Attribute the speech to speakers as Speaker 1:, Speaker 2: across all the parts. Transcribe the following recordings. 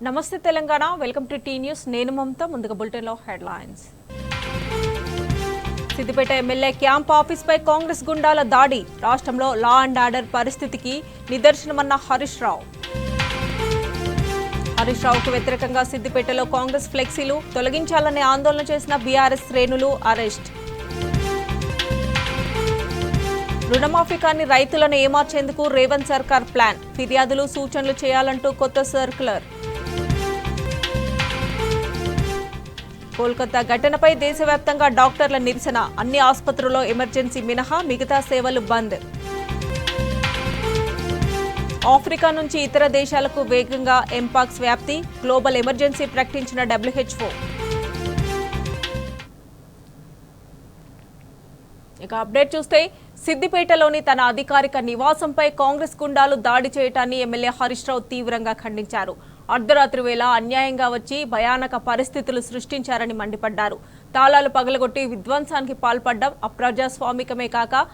Speaker 1: నమస్తే Telangana, welcome to T news. నేను మమత. ముందుగా బులెటిన్లో హెడ్లైన్స్. సిద్దిపేట ఎమ్మెల్యే క్యాంప్ ఆఫీస్పై కాంగ్రెస్ గుండాల దాడి. రాష్ట్రంలో లా అండ్ ఆర్డర్ పరిస్థితికి నిదర్శనమన్న హరీష్ రావు. హరీష్ రావుకు వ్యతిరేకంగా సిద్దిపేటలో కాంగ్రెస్ ఫ్లెక్సీలు తొలగించాలని ఆందోళన చేసిన బీఆర్ఎస్ శ్రేణులు అరెస్ట్. రుణమాఫీ కాని రైతులను ఏమార్చేందుకు రేవంత్ సర్కార్ ప్లాన్. ఫిర్యాదులు సూచనలు చేయాలంటూ కొత్త సర్క్యులర్. కోల్కతా ఘటనపై దేశవ్యాప్తంగా డాక్టర్ల నిరసన. అన్ని ఆసుపత్రుల్లో ఎమర్జెన్సీ మినహా మిగతా సేవలు బంద్. ఆఫ్రికా నుంచి ఇతర దేశాలకు వేగంగా ఎంపాక్స్ వ్యాప్తి. గ్లోబల్ ఎమర్జెన్సీ ప్రకటించిన WHO. ఇక అప్డేట్ చూస్తే, సిద్దిపేటలోని తన అధికారిక నివాసంపై కాంగ్రెస్ గుండాలు దాడి చేయటాన్ని ఎమ్మెల్యే హరీష్ రావు తీవ్రంగా ఖండించారు. అర్ధరాత్రి వేళ అన్యాయంగా వచ్చి భయానక పరిస్థితులు సృష్టించారని మండిపడ్డారు. తాళాలు పగలగొట్టి విధ్వంసానికి పాల్పడడం అప్రజాస్వామికమే కాక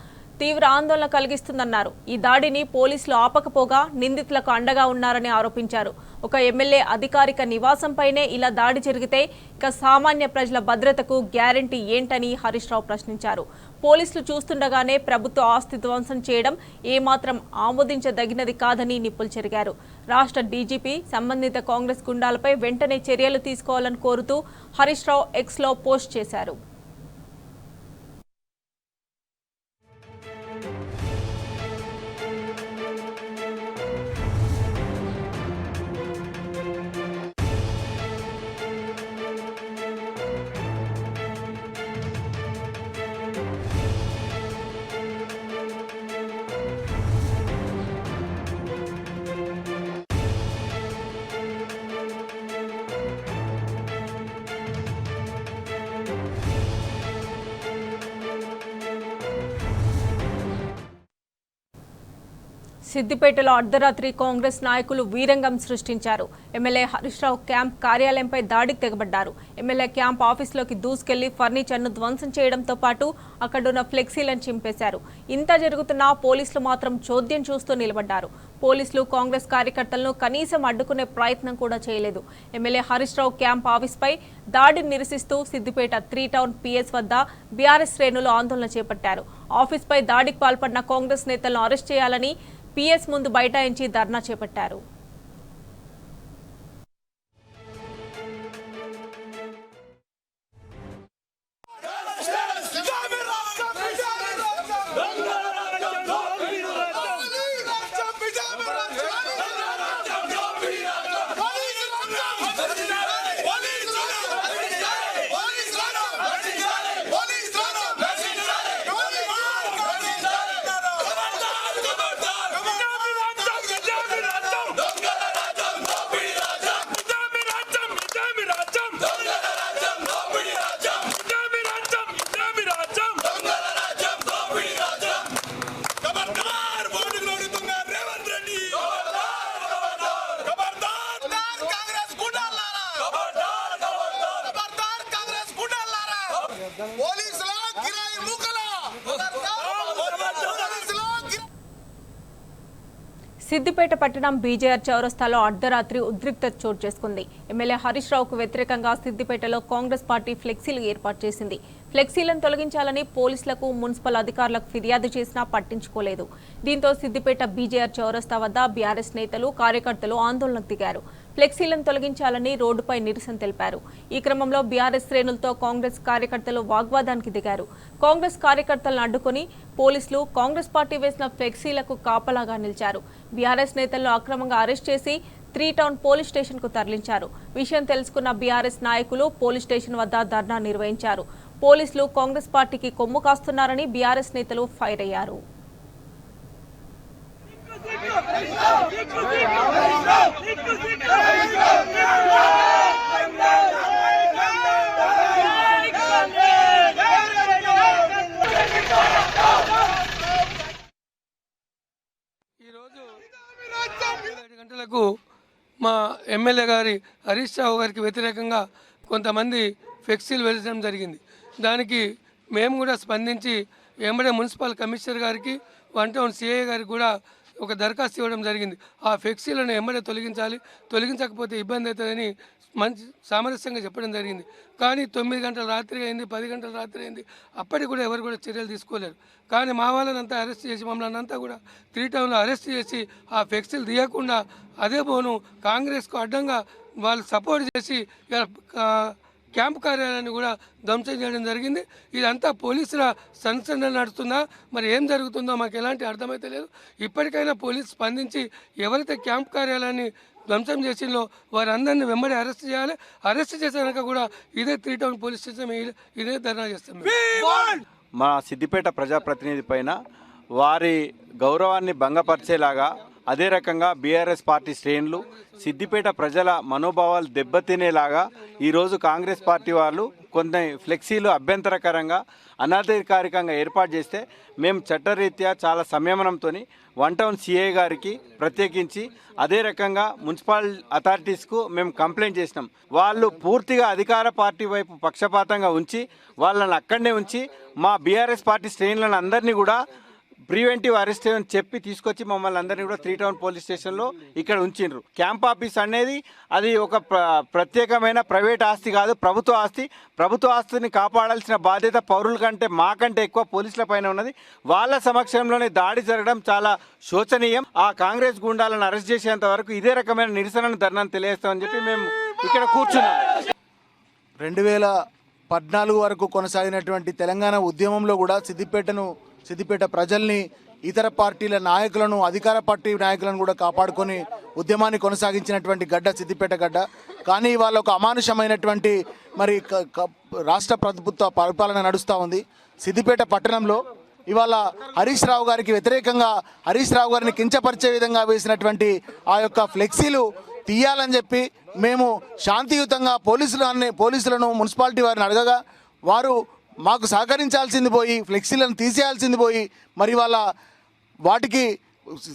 Speaker 1: తీవ్ర ఆందోళన కలిగిస్తుందన్నారు. ఈ దాడిని పోలీసులు ఆపకపోగా నిందితులకు అండగా ఉన్నారని ఆరోపించారు. ఒక ఎమ్మెల్యే అధికారిక నివాసంపైనే ఇలా దాడి జరిగితే ఇక సామాన్య ప్రజల భద్రతకు గ్యారంటీ ఏంటని హరీష్ రావు ప్రశ్నించారు. పోలీసులు చూస్తుండగానే ప్రభుత్వ ఆస్తి ధ్వంసం చేయడం ఏమాత్రం ఆమోదించదగినది కాదని నిప్పులు చెరిగారు. రాష్ట్ర డీజీపీ సంబంధిత కాంగ్రెస్ గుండాలపై వెంటనే చర్యలు తీసుకోవాలని కోరుతూ హరీష్ రావు ఎక్స్లో పోస్ట్ చేశారు. సిద్దిపేటలో అర్ధరాత్రి కాంగ్రెస్ నాయకులు వీరంగం సృష్టించారు. ఎమ్మెల్యే హరీష్ రావు క్యాంప్ కార్యాలయంపై దాడికి తెగబడ్డారు. ఎమ్మెల్యే క్యాంప్ ఆఫీసులోకి దూసుకెళ్లి ఫర్నిచర్ను ధ్వంసం చేయడంతో పాటు అక్కడున్న ఫ్లెక్సీలను చింపేశారు. ఇంత జరుగుతున్నా పోలీసులు మాత్రం చోద్యం చూస్తూ నిలబడ్డారు. పోలీసులు కాంగ్రెస్ కార్యకర్తలను కనీసం అడ్డుకునే ప్రయత్నం కూడా చేయలేదు. ఎమ్మెల్యే హరీష్ రావు క్యాంప్ ఆఫీస్పై దాడిని నిరసిస్తూ సిద్దిపేట 3 టౌన్ PS వద్ద బీఆర్ఎస్ శ్రేణులు ఆందోళన చేపట్టారు. ఆఫీస్పై దాడికి పాల్పడిన కాంగ్రెస్ నేతలను అరెస్ట్ చేయాలని PS ముందు బైఠాయించి ధర్నా చేపట్టారు. సిద్దిపేట పట్టణం బీజేఆర్ చౌరస్తాలో అర్ధరాత్రి ఉద్రిక్తత చోటు చేసుకుంది. ఎమ్మెల్యే హరీష్ రావుకు వ్యతిరేకంగా సిద్దిపేటలో కాంగ్రెస్ పార్టీ ఫ్లెక్సీలు ఏర్పాటు చేసింది. ఫ్లెక్సీలను తొలగించాలని పోలీసులకు, మున్సిపల్ అధికారులకు ఫిర్యాదు చేసినా పట్టించుకోలేదు. దీంతో సిద్దిపేట బీజేఆర్ చౌరస్తా వద్ద బీఆర్ఎస్ నేతలు, కార్యకర్తలు ఆందోళనకు దిగారు. ఫ్లెక్సీలను తొలగించాలని రోడ్డుపై నిరసన తెలిపారు. ఈ క్రమంలో బీఆర్ఎస్ శ్రేణులతో కాంగ్రెస్ కార్యకర్తలు వాగ్వాదానికి దిగారు. కాంగ్రెస్ కార్యకర్తలను అడ్డుకుని పోలీసులు కాంగ్రెస్ పార్టీ వేసిన ఫ్లెక్సీలకు కాపలాగా నిలిచారు. బీఆర్ఎస్ నేతలను అక్రమంగా అరెస్ట్ చేసి 3 టౌన్ పోలీస్ స్టేషన్ కు తరలించారు. విషయం తెలుసుకున్న బీఆర్ఎస్ నాయకులు పోలీస్ స్టేషన్ వద్ద ధర్నా నిర్వహించారు. పోలీసులు కాంగ్రెస్ పార్టీకి కొమ్ము కాస్తున్నారని బీఆర్ఎస్ నేతలు ఫైర్ అయ్యారు.
Speaker 2: గంటలకు మా ఎమ్మెల్యే గారి హరీష్ రావు గారికి వ్యతిరేకంగా కొంతమంది ఫ్లెక్సీలు వెలిసడం జరిగింది. దానికి మేము కూడా స్పందించి వెంబడే మున్సిపల్ కమిషనర్ గారికి 1 టౌన్ CI గారికి కూడా ఒక దరఖాస్తు ఇవ్వడం జరిగింది. ఆ ఫ్లెక్సీలను ఎమ్మెల్యే తొలగించకపోతే ఇబ్బంది అవుతుందని మంచి సామరస్యంగా చెప్పడం జరిగింది. కానీ 9 గంటల రాత్రి అయింది, 10 గంటల రాత్రి అయింది, అప్పటికి కూడా ఎవరు కూడా చర్యలు తీసుకోలేరు. కానీ మా వాళ్ళనంతా అరెస్ట్ చేసి మమ్మల్ని అంతా కూడా 3 టౌన్లో అరెస్ట్ చేసి ఆ ఫ్లెక్సీలు తీయకుండా అదే పోను కాంగ్రెస్కు అడ్డంగా వాళ్ళు సపోర్ట్ చేసి క్యాంప్ కార్యాలయాన్ని కూడా ధ్వంసం చేయడం జరిగింది. ఇదంతా పోలీసుల సంచలన నడుస్తుందా, మరి ఏం జరుగుతుందో మాకు ఎలాంటి అర్థమైతే లేదు. ఇప్పటికైనా పోలీసు స్పందించి ఎవరైతే క్యాంప్ కార్యాలయాన్ని ధ్వంసం చేసిందో వారందరినీ వెంబడి అరెస్ట్ చేయాలి. అరెస్ట్ చేసాక కూడా ఇదే 3 టౌన్ పోలీస్ స్టేషన్ ఇదే ధర్నా చేస్తాం.
Speaker 3: మా సిద్దిపేట ప్రజాప్రతినిధి పైన వారి గౌరవాన్ని భంగపరిచేలాగా, అదే రకంగా బీఆర్ఎస్ పార్టీ శ్రేణులు సిద్దిపేట ప్రజల మనోభావాలు దెబ్బతినేలాగా ఈరోజు కాంగ్రెస్ పార్టీ వాళ్ళు కొన్ని ఫ్లెక్సీలు అభ్యంతరకరంగా అనధికారికంగా ఏర్పాటు చేస్తే మేము చట్టరీత్యా చాలా సంయమనంతో 1 టౌన్ సిఐ గారికి ప్రత్యేకించి అదే రకంగా మున్సిపల్ అథారిటీస్కు మేము కంప్లైంట్ చేసినాం. వాళ్ళు పూర్తిగా అధికార పార్టీ వైపు పక్షపాతంగా ఉంచి వాళ్ళని అక్కడనే ఉంచి మా బీఆర్ఎస్ పార్టీ శ్రేణులను అందరినీ కూడా ప్రివెంటివ్ అరెస్ట్ అని చెప్పి తీసుకొచ్చి మమ్మల్ని అందరినీ కూడా 3 టౌన్ పోలీస్ స్టేషన్లో ఇక్కడ ఉంచిండ్రు. క్యాంప్ ఆఫీస్ అనేది అది ఒక ప్రత్యేకమైన ప్రైవేట్ ఆస్తి కాదు, ప్రభుత్వ ఆస్తి. ప్రభుత్వ ఆస్తిని కాపాడాల్సిన బాధ్యత పౌరుల కంటే మాకంటే ఎక్కువ పోలీసుల పైన ఉన్నది. వాళ్ళ సమక్షంలోనే దాడి జరగడం చాలా శోచనీయం. ఆ కాంగ్రెస్ గుండాలను అరెస్ట్ చేసేంత వరకు ఇదే రకమైన నిరసనను ధర్నాను తెలియజేస్తామని చెప్పి మేము ఇక్కడ కూర్చున్నాం.
Speaker 4: 2014 వరకు కొనసాగినటువంటి తెలంగాణ ఉద్యమంలో కూడా సిద్దిపేట ప్రజల్ని, ఇతర పార్టీల నాయకులను, అధికార పార్టీ నాయకులను కూడా కాపాడుకొని ఉద్యమాన్ని కొనసాగించినటువంటి గడ్డ సిద్దిపేట గడ్డ. కానీ ఇవాళ ఒక అమానుషమైనటువంటి మరి రాష్ట్ర ప్రభుత్వ పరిపాలన నడుస్తూ ఉంది. సిద్దిపేట పట్టణంలో ఇవాళ హరీష్ రావు గారికి వ్యతిరేకంగా, హరీష్ రావు గారిని కించపరిచే విధంగా వేసినటువంటి ఆ యొక్క ఫ్లెక్సీలు తీయాలని చెప్పి మేము శాంతియుతంగా పోలీసులను మున్సిపాలిటీ వారిని అడగగా వారు మాకు సహకరించాల్సింది పోయి ఫ్లెక్సీలను తీసేయాల్సింది పోయి మరి వాళ్ళ వాటికి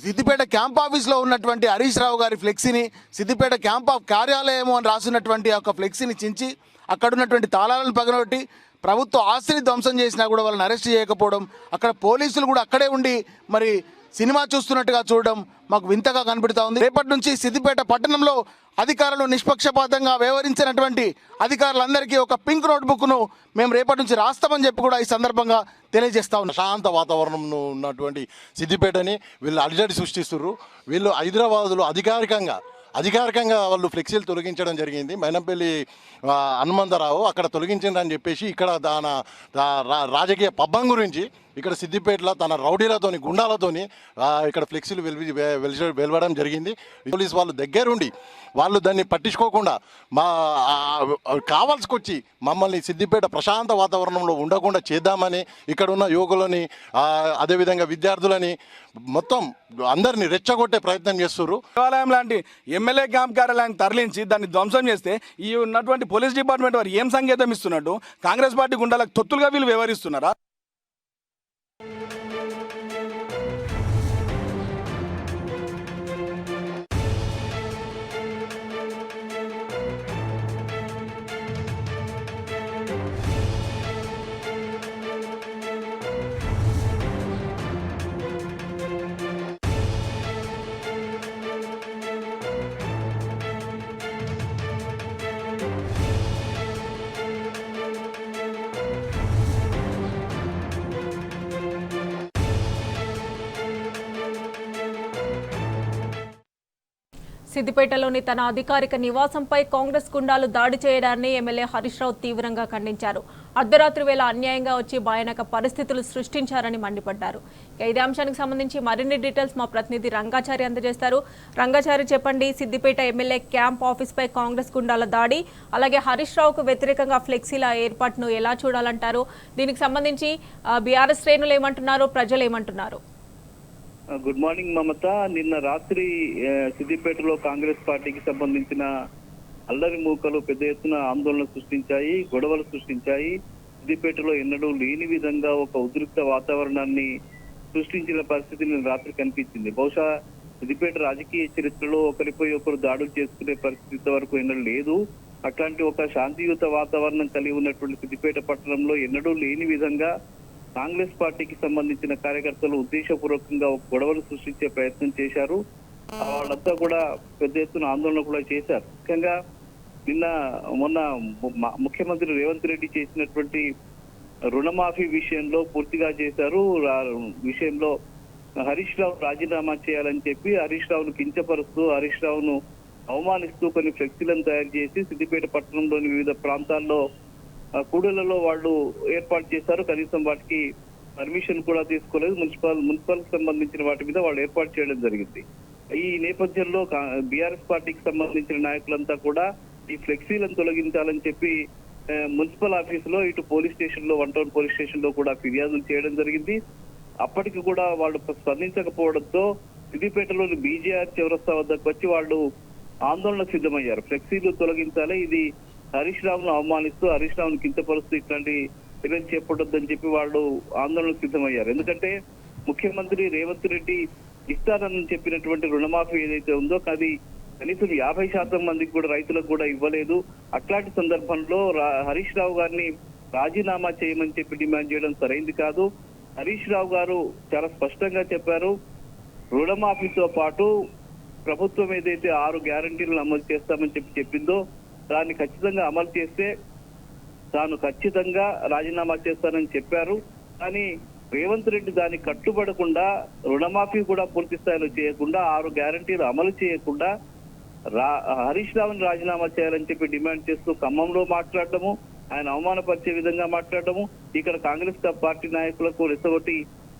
Speaker 4: సిద్దిపేట క్యాంప్ ఆఫీస్లో ఉన్నటువంటి హరీష్ రావు గారి ఫ్లెక్సీని సిద్దిపేట క్యాంప్ ఆఫ్ కార్యాలయము అని రాసినటువంటి ఆ యొక్క ఫ్లెక్సీని చించి అక్కడ ఉన్నటువంటి తాళాలను పగలగొట్టి ప్రభుత్వ ఆస్తిని ధ్వంసం చేసినా కూడా వాళ్ళని అరెస్ట్ చేయకపోవడం, అక్కడ పోలీసులు కూడా అక్కడే ఉండి మరి సినిమా చూస్తున్నట్టుగా చూడడం మాకు వింతగా కనబడుతూ ఉంది. రేపటి నుంచి సిద్దిపేట పట్టణంలో అధికారులు నిష్పక్షపాతంగా వ్యవహరించినటువంటి అధికారులందరికీ ఒక పింక్ నోట్బుక్ను మేము రేపటి నుంచి రాస్తామని చెప్పి కూడా ఈ సందర్భంగా తెలియజేస్తా ఉన్నాం.
Speaker 5: శాంత వాతావరణం ఉన్నటువంటి సిద్దిపేటని వీళ్ళు అలజడి సృష్టిస్తున్నారు. వీళ్ళు హైదరాబాదులో అధికారికంగా వాళ్ళు ఫ్లెక్సీలు తొలగించడం జరిగింది. మైనంపల్లి హనుమంతరావు అక్కడ తొలగించిందని చెప్పేసి ఇక్కడ రాజకీయ పబ్బం గురించి ఇక్కడ సిద్దిపేటలో తన రౌడీలతోని, గుండాలతోని ఇక్కడ ఫ్లెక్సీలు వెలువడం జరిగింది. పోలీస్ వాళ్ళు దగ్గరుండి వాళ్ళు దాన్ని పట్టించుకోకుండా కావాల్సుకొచ్చి మమ్మల్ని సిద్దిపేట ప్రశాంత వాతావరణంలో ఉండకుండా చేద్దామని ఇక్కడ ఉన్న యువకులని, అదేవిధంగా విద్యార్థులని మొత్తం అందరినీ రెచ్చగొట్టే ప్రయత్నం చేస్తున్నారు.
Speaker 6: దేవాలయం లాంటి ఎమ్మెల్యే క్యాంప్ కార్యాలయాన్ని తరలించి దాన్ని ధ్వంసం చేస్తే ఈ ఉన్నటువంటి పోలీస్ డిపార్ట్మెంట్ వారు ఏం సంకేతం ఇస్తున్నట్టు? కాంగ్రెస్ పార్టీ గుండాలకు తొత్తులుగా వీళ్ళు వ్యవహరిస్తున్నారా?
Speaker 1: సిద్దిపేటలోని తన అధికారిక నివాసంపై కాంగ్రెస్ గుండాలు దాడి చేయడాన్ని ఎమ్మెల్యే హరీష్ రావు తీవ్రంగా ఖండించారు. అర్ధరాత్రి వేళ అన్యాయంగా వచ్చి భయానక పరిస్థితులు సృష్టించారని మండిపడ్డారు. ఇదే అంశానికి సంబంధించి మరిన్ని డీటెయిల్స్ మా ప్రతినిధి రంగాచారి అందజేస్తారు. రంగాచారి, చెప్పండి, సిద్దిపేట ఎమ్మెల్యే క్యాంప్ ఆఫీస్పై కాంగ్రెస్ గుండాల దాడి, అలాగే హరీష్ రావుకు వ్యతిరేకంగా ఫ్లెక్సీల ఏర్పాటును ఎలా చూడాలంటారు? దీనికి సంబంధించి బీఆర్ఎస్ శ్రేణులు ఏమంటున్నారు, ప్రజలు ఏమంటున్నారు?
Speaker 7: గుడ్ మార్నింగ్ మమత. నిన్న రాత్రి సిద్దిపేటలో కాంగ్రెస్ పార్టీకి సంబంధించిన అల్లరి మూకలు పెద్ద ఎత్తున ఆందోళన సృష్టించాయి, గొడవలు సృష్టించాయి. సిద్దిపేటలో ఎన్నడూ లేని విధంగా ఒక ఉద్రిక్త వాతావరణాన్ని సృష్టించిన పరిస్థితి నిన్న రాత్రి కనిపించింది. బహుశా సిద్దిపేట రాజకీయ చరిత్రలో ఒకరిపై ఒకరు దాడులు చేసుకునే పరిస్థితి వరకు ఎన్నడూ లేదు. అట్లాంటి ఒక శాంతియుత వాతావరణం కలిగి ఉన్నటువంటి సిద్దిపేట పట్టణంలో ఎన్నడూ లేని విధంగా కాంగ్రెస్ పార్టీకి సంబంధించిన కార్యకర్తలు ఉద్దేశపూర్వకంగా ఒక గొడవలు సృష్టించే ప్రయత్నం చేశారు. వాళ్ళంతా కూడా పెద్ద ఎత్తున ఆందోళన కూడా చేశారు. ముఖ్యంగా మొన్న ముఖ్యమంత్రి రేవంత్ రెడ్డి చేసినటువంటి రుణమాఫీ విషయంలో పూర్తిగా చేశారు. విషయంలో హరీష్ రావు రాజీనామా చేయాలని చెప్పి హరీష్ రావును కించపరుస్తూ హరీష్ రావును అవమానిస్తూ కొన్ని ఫ్లెక్సీలను తయారు చేసి సిద్దిపేట పట్టణంలోని వివిధ ప్రాంతాల్లో కూడళ్లలో వాళ్ళు ఏర్పాటు చేశారు. కనీసం వాటికి పర్మిషన్ కూడా తీసుకోలేదు. మున్సిపల్ సంబంధించిన వాటి మీద వాళ్ళు ఏర్పాటు చేయడం జరిగింది. ఈ నేపథ్యంలో బీఆర్ఎస్ పార్టీకి సంబంధించిన నాయకులంతా కూడా ఈ ఫ్లెక్సీలను తొలగించాలని చెప్పి మున్సిపల్ ఆఫీసులో ఇటు పోలీస్ స్టేషన్ లో 1 టౌన్ పోలీస్ స్టేషన్ లో కూడా ఫిర్యాదులు చేయడం జరిగింది. అప్పటికి కూడా వాళ్ళు స్పందించకపోవడంతో సిద్దిపేటలోని బీజేఆర్ చౌరస్తా వద్దకు వచ్చి వాళ్ళు ఆందోళనకు సిద్ధమయ్యారు. ఫ్లెక్సీలు తొలగించాలి, ఇది హరీష్ రావును అవమానిస్తూ హరీష్ రావును కించపరుస్తూ ఇట్లాంటి చర్యలు చేపట్టొద్దని చెప్పి వాళ్ళు ఆందోళనకు సిద్ధమయ్యారు. ఎందుకంటే ముఖ్యమంత్రి రేవంత్ రెడ్డి ఇస్తానని చెప్పినటువంటి రుణమాఫీ ఏదైతే ఉందో అది కనీసం 50% మందికి కూడా రైతులకు కూడా ఇవ్వలేదు. అట్లాంటి సందర్భంలో హరీష్ రావు గారిని రాజీనామా చేయమని చెప్పి డిమాండ్ చేయడం సరైంది కాదు. హరీష్ రావు గారు చాలా స్పష్టంగా చెప్పారు, రుణమాఫీతో పాటు ప్రభుత్వం ఏదైతే 6 గ్యారంటీలను అమలు చేస్తామని చెప్పిందో దాన్ని ఖచ్చితంగా అమలు చేస్తే తాను ఖచ్చితంగా రాజీనామా చేస్తానని చెప్పారు. కానీ రేవంత్ రెడ్డి దాన్ని కట్టుబడకుండా రుణమాఫీ కూడా పూర్తి స్థాయిలో చేయకుండా 6 గ్యారంటీలు అమలు చేయకుండా హరీష్ రావుని రాజీనామా చేయాలని చెప్పి డిమాండ్ చేస్తూ ఖమ్మంలో మాట్లాడటము, ఆయన అవమానపరిచే విధంగా మాట్లాడటము, ఇక్కడ కాంగ్రెస్ పార్టీ నాయకులకు రెచ్చగొట్టి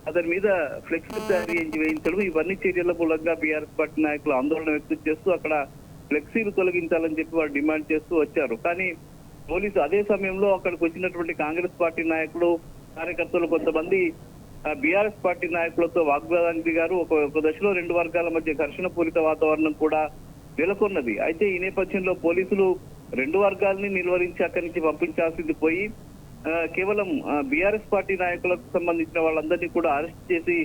Speaker 7: అతని మీద ఫ్లెక్సీ తయారీ వేయించడం, ఇవన్నీ చర్యల మూలంగా బీఆర్ఎస్ పార్టీ నాయకులు ఆందోళన వ్యక్తం చేస్తూ అక్కడ ఫ్లెక్సీలు తొలగించాలని చెప్పి వాళ్ళు డిమాండ్ చేస్తూ వచ్చారు. కానీ పోలీసు అదే సమయంలో అక్కడికి వచ్చినటువంటి కాంగ్రెస్ పార్టీ నాయకులు కార్యకర్తలు కొంతమంది బీఆర్ఎస్ పార్టీ నాయకులతో వాగ్వాదానికి దిగారు. ఒక దశలో 2 వర్గాల మధ్య ఘర్షణ పూరిత వాతావరణం కూడా నెలకొన్నది. అయితే ఈ నేపథ్యంలో పోలీసులు 2 వర్గాలని నిలువరించి అక్కడి నుంచి పంపించాల్సింది పోయి కేవలం బీఆర్ఎస్ పార్టీ నాయకులకు సంబంధించిన వాళ్ళందరినీ కూడా అరెస్ట్ చేసి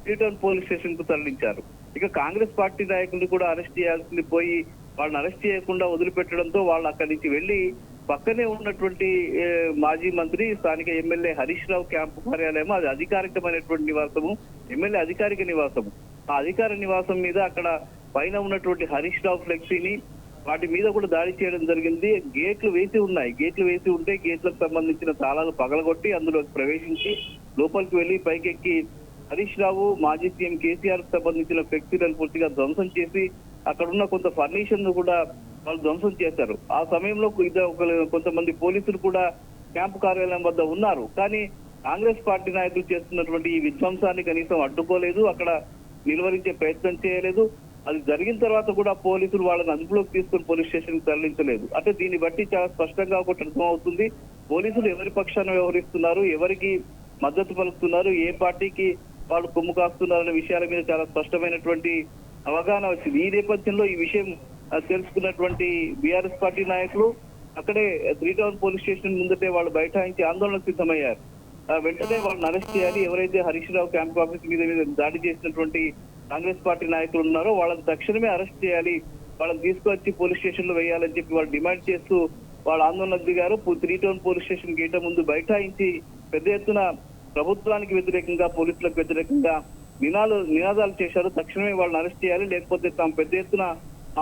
Speaker 7: 3 టౌన్ పోలీస్ స్టేషన్ కు తరలించారు. ఇక కాంగ్రెస్ పార్టీ నాయకుల్ని కూడా అరెస్ట్ చేయాల్సింది పోయి వాళ్ళని అరెస్ట్ చేయకుండా వదిలిపెట్టడంతో వాళ్ళు అక్కడి నుంచి వెళ్లి పక్కనే ఉన్నటువంటి మాజీ మంత్రి స్థానిక ఎమ్మెల్యే హరీష్ రావు క్యాంపు కార్యాలయం, అది అధికారికమైనటువంటి నివాసము, ఎమ్మెల్యే అధికారిక నివాసము. ఆ అధికార నివాసం మీద అక్కడ పైన ఉన్నటువంటి హరీష్ రావు ఫ్లెక్సీని వాటి మీద కూడా దాడి చేయడం జరిగింది. గేట్లు వేసి ఉన్నాయి. గేట్లు వేసి ఉంటే గేట్లకు సంబంధించిన తాళాలు పగలగొట్టి అందులోకి ప్రవేశించి లోపలికి వెళ్లి పైకెక్కి హరీష్ రావు మాజీ సీఎం కేసీఆర్ కు సంబంధించిన ఫ్లెక్సీలను పూర్తిగా ధ్వంసం చేసి అక్కడ ఉన్న కొంత ఫర్నిచర్ ను కూడా వాళ్ళు ధ్వంసం చేశారు. ఆ సమయంలో కొంతమంది పోలీసులు కూడా క్యాంపు కార్యాలయం వద్ద ఉన్నారు. కానీ కాంగ్రెస్ పార్టీ నాయకులు చేస్తున్నటువంటి ఈ విధ్వంసాన్ని కనీసం అడ్డుకోలేదు, అక్కడ నిలువరించే ప్రయత్నం చేయలేదు. అది జరిగిన తర్వాత కూడా పోలీసులు వాళ్ళని అదుపులోకి తీసుకుని పోలీస్ స్టేషన్ కి తరలించలేదు. అంటే దీన్ని బట్టి చాలా స్పష్టంగా ఒకటి అర్థమవుతుంది, పోలీసులు ఎవరి పక్షాన వ్యవహరిస్తున్నారు, ఎవరికి మద్దతు పలుకుతున్నారు, ఏ పార్టీకి వాళ్ళు కొమ్ము కాస్తున్నారు అనే విషయాల మీద చాలా స్పష్టమైనటువంటి అవగాహన వచ్చింది. ఈ నేపథ్యంలో ఈ విషయం తెలుసుకున్నటువంటి బీఆర్ఎస్ పార్టీ నాయకులు అక్కడే 3 టౌన్ పోలీస్ స్టేషన్ ముందటే వాళ్ళు బైఠాయించి ఆందోళనకు సిద్ధమయ్యారు. వెంటనే వాళ్ళని అరెస్ట్ చేయాలి, ఎవరైతే హరీష్ రావు క్యాంప్ ఆఫీస్ మీద దాడి చేసినటువంటి కాంగ్రెస్ పార్టీ నాయకులు ఉన్నారో వాళ్ళని తక్షణమే అరెస్ట్ చేయాలి, వాళ్ళని తీసుకొచ్చి పోలీస్ స్టేషన్ లో వేయాలని చెప్పి వాళ్ళు డిమాండ్ చేస్తూ వాళ్ళు ఆందోళనకు దిగారు. 3 టౌన్ పోలీస్ స్టేషన్ గేట ముందు బైఠాయించి పెద్ద ఎత్తున ప్రభుత్వానికి వ్యతిరేకంగా పోలీసులకు వ్యతిరేకంగా నినాదాలు చేశారు. తక్షణమే వాళ్ళని అరెస్ట్ చేయాలి, లేకపోతే తాము పెద్ద ఎత్తున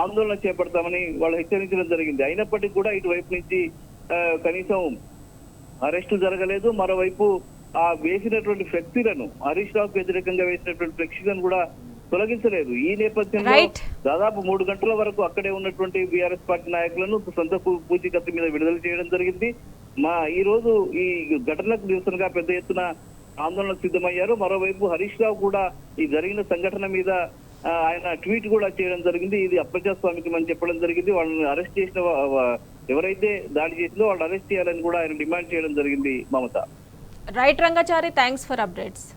Speaker 7: ఆందోళన చేపడతామని వాళ్ళు హెచ్చరించడం జరిగింది. అయినప్పటికీ కూడా ఇటువైపు నుంచి కనీసం అరెస్టు జరగలేదు. మరోవైపు ఆ వేసినటువంటి ఫ్లెక్సీలను హరీష్ రావుకు వ్యతిరేకంగా వేసినటువంటి ఫ్లెక్సీలను కూడా తొలగించలేదు. ఈ నేపథ్యంలో దాదాపు 3 గంటల వరకు అక్కడే ఉన్నటువంటి బీఆర్ఎస్ పార్టీ నాయకులను సొంత పూచీకత్తు మీద విడుదల చేయడం జరిగింది. ఈ రోజు ఈ ఘటనకు నిరసనగా పెద్ద ఎత్తున ఆందోళనకు సిద్ధమయ్యారు. మరోవైపు హరీష్ రావు కూడా ఈ జరిగిన సంఘటన మీద ఆయన ట్వీట్ కూడా చేయడం జరిగింది. ఇది అప్రజాస్వామికం అని చెప్పడం జరిగింది. వాళ్ళని అరెస్ట్ చేసిన ఎవరైతే దాడి చేసిందో వాళ్ళు అరెస్ట్ చేయాలని కూడా ఆయన డిమాండ్ చేయడం జరిగింది. Mamata.
Speaker 1: Right Rangachari, thanks for updates.